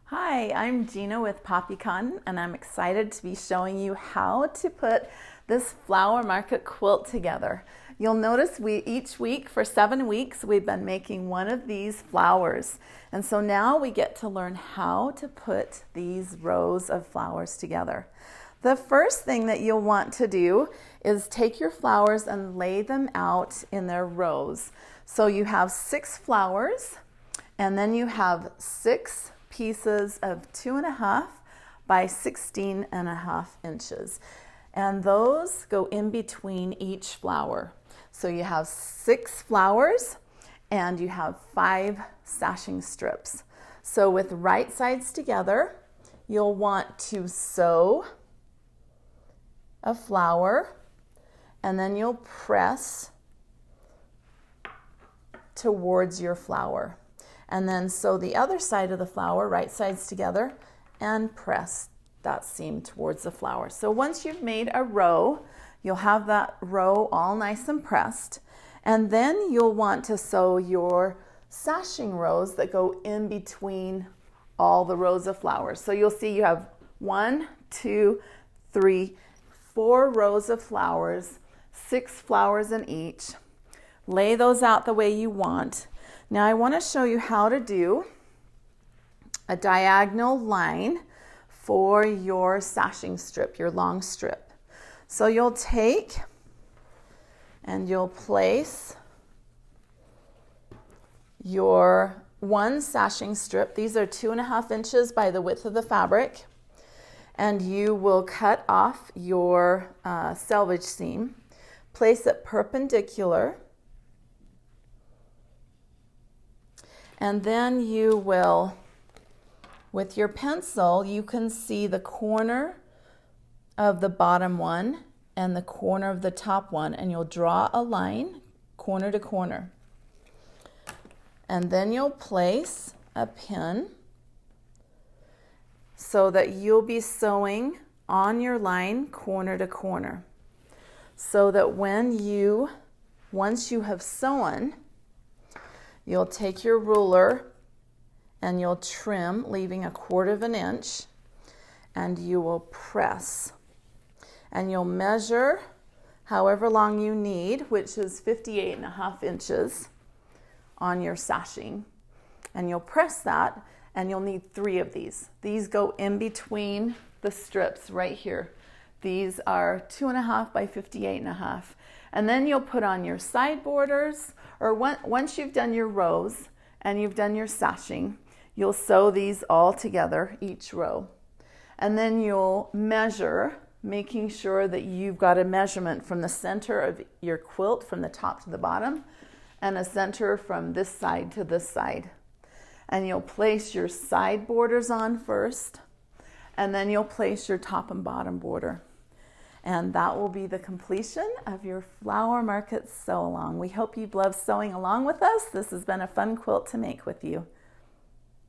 Hi, I'm Gina with Poppycon, and I'm excited to be showing you how to put this flower market quilt together. You'll notice each week for 7 weeks we've been making one of these flowers, and so now we get to learn how to put these rows of flowers together. The first thing that you'll want to do is take your flowers and lay them out in their rows. So you have 6 flowers, and then you have 6 pieces of 2.5 by 16.5 inches, and those go in between each flower. So you have 6 flowers and you have 5 sashing strips. So with right sides together, you'll want to sew a flower, and then you'll press towards your flower. And then sew the other side of the flower, right sides together, and press that seam towards the flower. So once you've made a row, you'll have that row all nice and pressed. And then you'll want to sew your sashing rows that go in between all the rows of flowers. So you'll see you have 1, 2, 3, 4 rows of flowers, 6 flowers in each. Lay those out the way you want. Now I want to show you how to do a diagonal line for your sashing strip, your long strip. So you'll take and you'll place your one sashing strip. These are 2.5 inches by the width of the fabric. And you will cut off your selvage seam, place it perpendicular, and then you will, with your pencil, you can see the corner of the bottom one and the corner of the top one, and you'll draw a line corner to corner. And then you'll place a pin so that you'll be sewing on your line corner to corner. So that once you have sewn, you'll take your ruler and you'll trim, leaving 1/4 inch, and you will press. And you'll measure however long you need, which is 58.5 inches on your sashing. And you'll press that, and you'll need 3 of these. These go in between the strips right here. These are 2.5 by 58.5. And then you'll put on your side borders, or once you've done your rows and you've done your sashing, you'll sew these all together, each row. And then you'll measure, making sure that you've got a measurement from the center of your quilt, from the top to the bottom, and a center from this side to this side. And you'll place your side borders on first, and then you'll place your top and bottom border. And that will be the completion of your flower market sew along. We hope you've loved sewing along with us. This has been a fun quilt to make with you.